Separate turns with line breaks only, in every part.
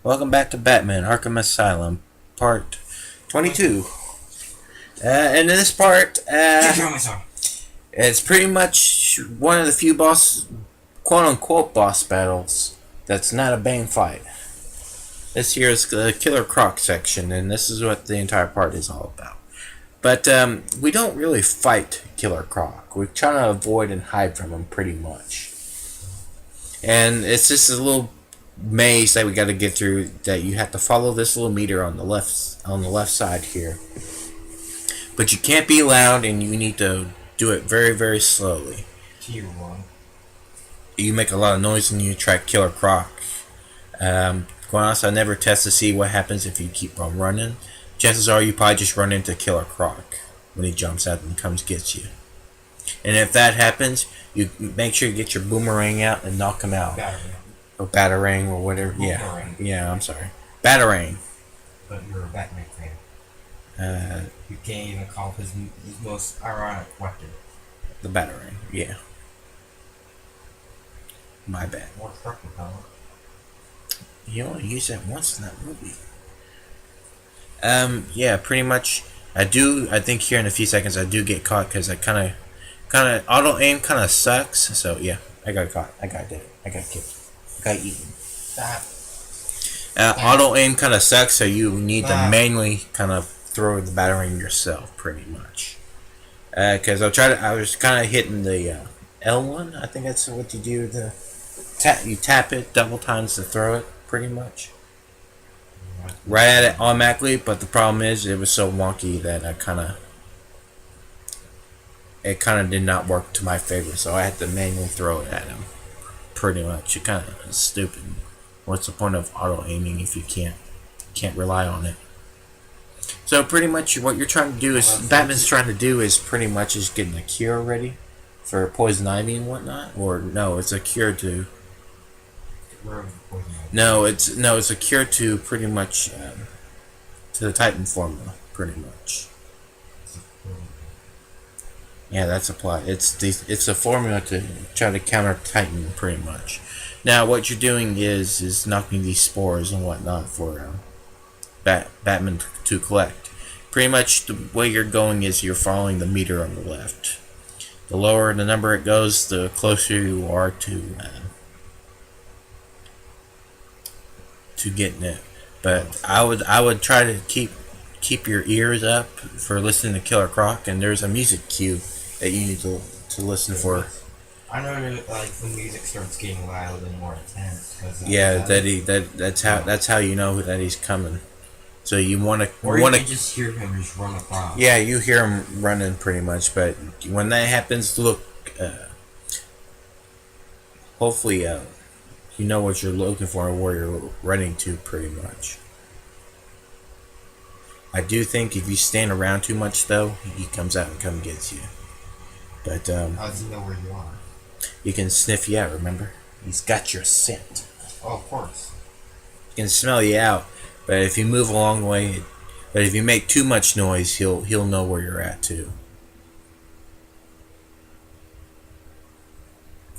Welcome back to Batman Arkham Asylum, part 22. And in this part, it's pretty much one of the few quote unquote boss battles that's not a Bane fight. This here is the Killer Croc section, and this is what the entire part is all about. But we don't really fight Killer Croc. We're trying to avoid and hide from him pretty much. And it's just a little maze that we got to get through, that you have to follow this little meter on the left side here, but you can't be loud and you need to do it very, very slowly. You make a lot of noise when you try Killer Croc. Quite honestly, I never test to see what happens if you keep on running. Chances are you probably just run into Killer Croc when he jumps out and comes get you. And if that happens, you make sure you get your boomerang out and knock him out. Or Batarang or whatever. Yeah, I'm sorry. Batarang.
But you're a Batman fan. You can't even call his most ironic weapon.
The Batarang, yeah. My bad.
More trucking power.
You only used that once in that movie. Yeah, pretty much. I think here in a few seconds I do get caught because I kind of auto aim kind of sucks. So yeah, I got caught. I got dead. I got killed. I got eaten. Auto aim kind of sucks, so you need to manually kind of throw the battering yourself, pretty much. Because I was kind of hitting the L1. I think that's what you do. You tap it double times to throw it, pretty much. Right at it automatically, but the problem is it was so wonky that it kind of did not work to my favor, so I had to manually throw it at him. Pretty much, it kind of is stupid. What's the point of auto aiming if you can't rely on it? So pretty much, what you're trying to do is Batman's trying to do is pretty much just getting a cure ready for poison ivy and whatnot. Or no, it's a cure to. No, it's a cure to pretty much to the Titan formula, pretty much. Yeah, that's applied. It's a formula to try to counter Titan, pretty much. Now, what you're doing is knocking these spores and whatnot for Batman to collect. Pretty much the way you're going is you're following the meter on the left. The lower the number it goes, the closer you are to getting it. But I would try to keep your ears up for listening to Killer Croc, and there's a music cue that you need to listen for.
I know that, like, when music starts getting loud and more intense.
That's how you know that he's coming. So you want to.
Or you can just hear him just run across.
Yeah, you hear him running pretty much, but when that happens, look. Hopefully, you know what you're looking for and where you're running to, pretty much. I do think if you stand around too much, though, he comes out and gets you. But
how does he know where you are?
He can sniff you out. Remember, he's got your scent.
Oh, of course.
He can smell you out. But if you move a long way, but if you make too much noise, he'll know where you're at too.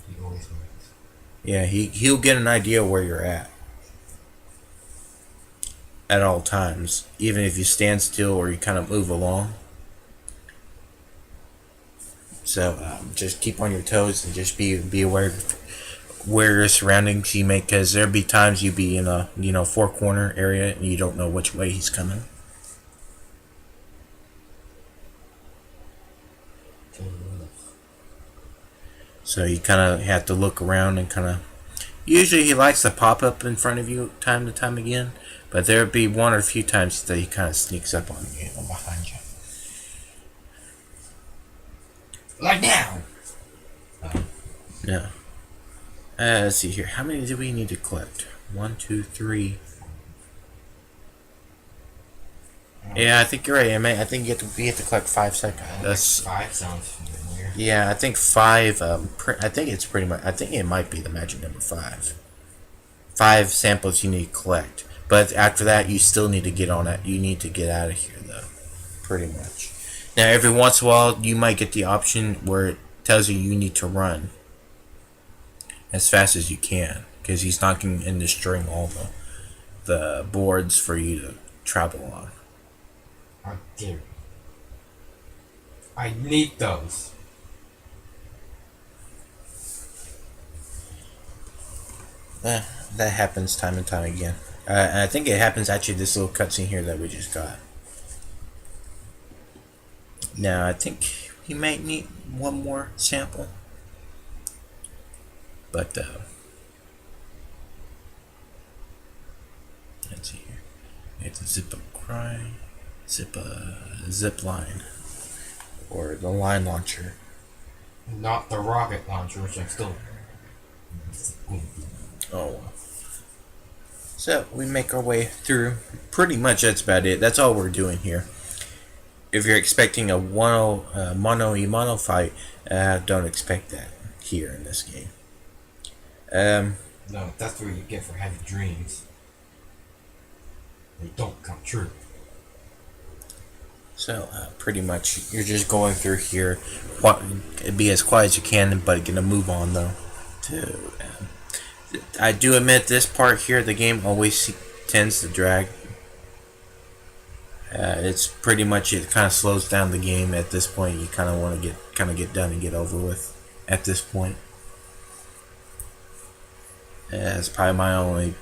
He always knows.
Yeah, he'll get an idea where you're at all times, even if you stand still or you kind of move along. So just keep on your toes and just be aware of where your surroundings you make, because there'll be times you be in a four corner area and you don't know which way he's coming. So you kind of have to look around and kind of. Usually he likes to pop up in front of you time to time again, but there'll be one or a few times that he kind of sneaks up on you or behind you.
Like now.
Yeah. Let's see here. How many do we need to collect? 1, 2, 3. Yeah, I think you're right. I think we have to collect 5 seconds. That's
5 sounds familiar.
Yeah, I think 5. I think it's pretty much. I think it might be the magic number 5. 5 samples you need to collect, but after that, you still need to get on it. You need to get out of here, though. Pretty much. Now, every once in a while, you might get the option where it tells you need to run as fast as you can, because he's knocking and destroying all the boards for you to travel on.
How dare you. I need those.
That happens time and time again. And I think it happens actually this little cutscene here that we just got. Now, I think we might need one more sample. But, let's see here. It's a zip line. Or the line launcher.
Not the rocket launcher, which I'm still...
Oh. So, we make our way through. Pretty much that's about it. That's all we're doing here. If you're expecting a mono fight, don't expect that here in this game.
No, that's what you get for having dreams. They don't come true.
So, pretty much, you're just going through here. Be as quiet as you can, but gonna move on, though. I do admit this part here, the game always tends to drag. It's pretty much, it kind of slows down the game at this point. You kind of want to get done and get over with at this point. It's probably my only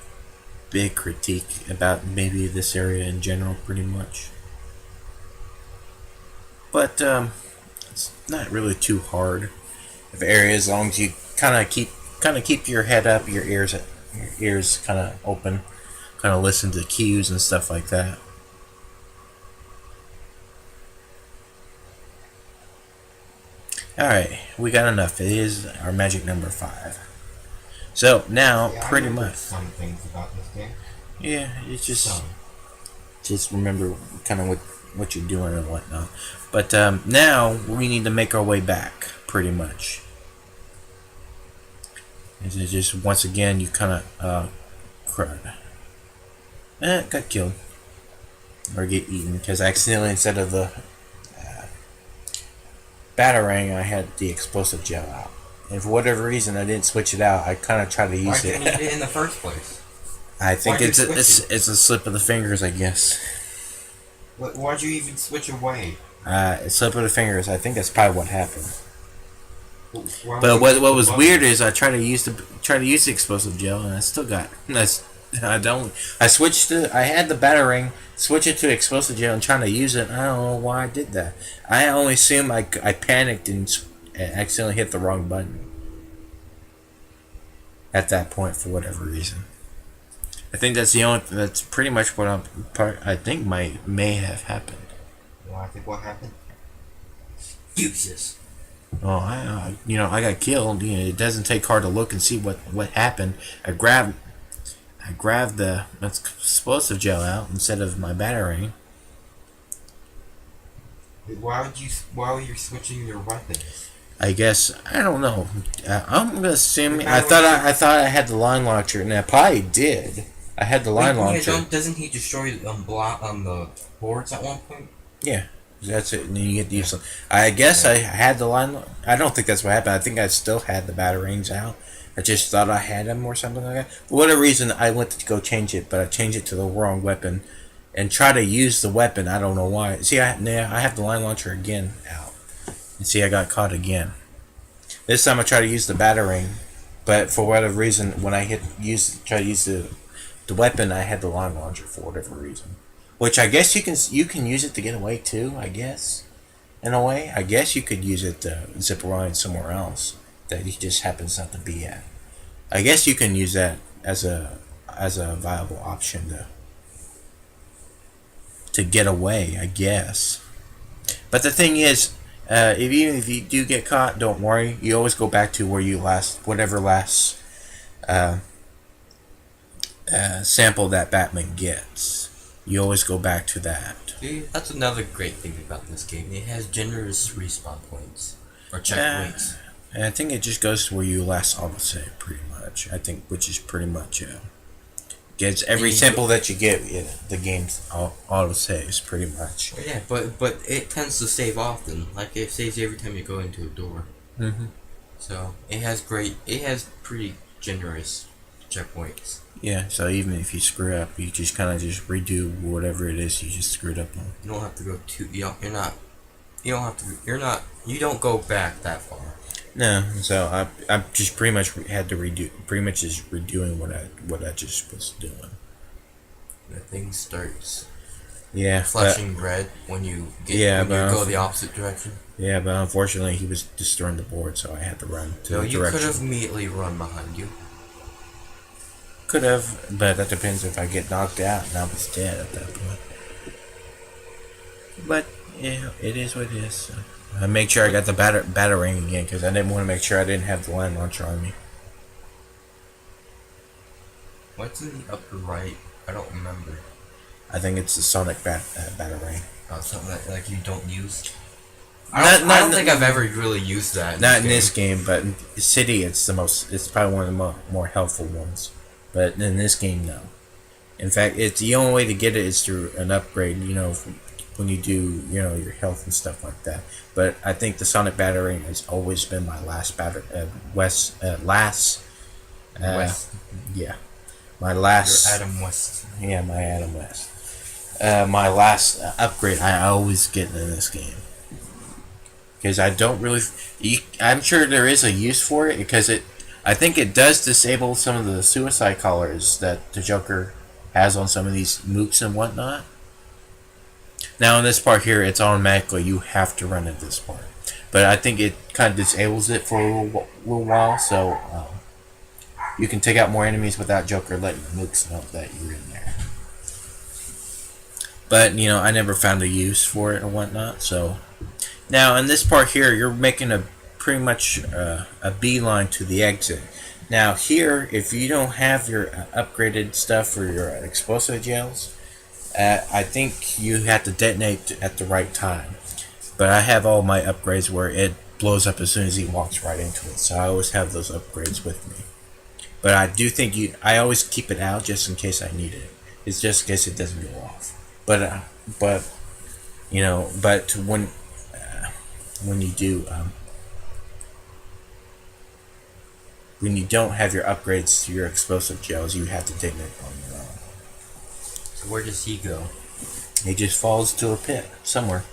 big critique about maybe this area in general, pretty much. But it's not really too hard of area as long as you kind of keep your head up, your ears kind of open, kind of listen to cues and stuff like that. Alright, we got enough. It is our magic number 5. So now, pretty much.
Some things about this game.
Yeah, it's just remember kind of what you're doing and whatnot. But now we need to make our way back, pretty much. This is just once again you kind of crud. Got killed or get eaten because I accidentally, instead of the batarang, I had the explosive gel out. And for whatever reason, I didn't switch it out. I kind of tried to use it.
Why didn't you get it in the first place?
I think it's a slip of the fingers, I guess.
Why'd you even switch away?
Slip of the fingers. I think that's probably what happened. But what was weird is I tried to use the explosive gel and I still got I switched to, I had the batarang, switch it to explosive gel and trying to use it. I don't know why I did that. I only assume I panicked and accidentally hit the wrong button at that point for whatever reason. I think that's pretty much what I think may have happened.
Well, I think what happened? Excuses.
Oh, I got killed. It doesn't take hard to look and see what happened. I grabbed the explosive gel out instead of my batarang.
Why were you switching your weapons?
I guess I don't know. I'm gonna assume I thought I had the line launcher, and I probably did. I had the line launcher.
Doesn't he destroy the boards at one point?
Yeah, that's it. And then you get to use them. I guess I had the line. I don't think that's what happened. I think I still had the batarangs out. I just thought I had them or something like that. For whatever reason, I went to go change it, but I changed it to the wrong weapon, and try to use the weapon. I don't know why. See, I have the line launcher again out, and see, I got caught again. This time I tried to use the batarang, but for whatever reason, when I try to use the weapon, I had the line launcher for whatever reason. Which I guess you can use it to get away too. I guess, in a way, I guess you could use it to zip around somewhere else that he just happens not to be at. I guess you can use that as a viable option to get away, I guess. But the thing is, if you do get caught, don't worry. You always go back to where you whatever last sample that Batman gets. You always go back to that.
See, that's another great thing about this game. It has generous respawn points or checkpoints.
And I think it just goes to where you last autosave, pretty much. I think, which is pretty much gets every sample that you get. The game's autosaves, pretty much.
Yeah, but it tends to save often. Like it saves every time you go into a door.
Mm-hmm.
So it has pretty generous checkpoints.
Yeah, so even if you screw up, you just kind of just redo whatever it is you just screwed up on.
You don't have to go too. You're not. You don't have to. You're not. You don't go back that far.
No, so I just pretty much had to redo. Pretty much just redoing what I just was doing.
The thing starts.
Yeah,
flashing red when you get when you go the opposite direction.
Yeah, but unfortunately he was destroying the board, so I had to run to the direction.
You could have immediately run behind you.
Could have, but that depends if I get knocked out and I was dead at that point. But yeah, it is what it is. So I make sure I got the batarang again because I didn't want to make sure I didn't have the land launcher on me.
What's in the upper right? I don't remember.
I think it's the sonic batarang.
Oh, something that like you don't use. I don't think I've ever really used that.
Not in this game, but in City, it's the most. It's probably one of the more helpful ones. But in this game, no. In fact, it's the only way to get it is through an upgrade. You know, when you do, you know, your health and stuff like that. But I think the sonic batarang has always been my last West. Yeah, my last.
Your Adam West.
Yeah, my Adam West. My last upgrade I always get in this game. Because I don't really... I'm sure there is a use for it, because I think it does disable some of the suicide collars that the Joker has on some of these mooks and whatnot. Now in this part here, it's automatically, you have to run at this part. But I think it kind of disables it for a little while, so you can take out more enemies without Joker letting the mooks know that you're in there. But, you know, I never found a use for it or whatnot, so... Now, in this part here, you're making a pretty much a beeline to the exit. Now, here, if you don't have your upgraded stuff for your explosive gels, I think you have to detonate at the right time. But I have all my upgrades where it blows up as soon as he walks right into it, so I always have those upgrades with me. But I do think I always keep it out just in case I need it. It's just in case it doesn't go off. But you know, but when you do, when you don't have your upgrades to your explosive gels, you have to detonate on your own.
So where does he go?
He just falls to a pit somewhere.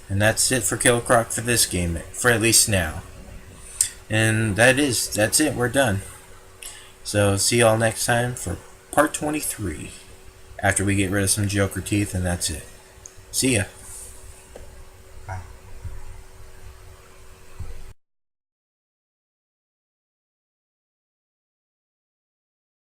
And that's it for Killer Croc for this game, for at least now. And that's it, we're done. So see y'all next time for part 23. After we get rid of some Joker teeth, and that's it. See ya.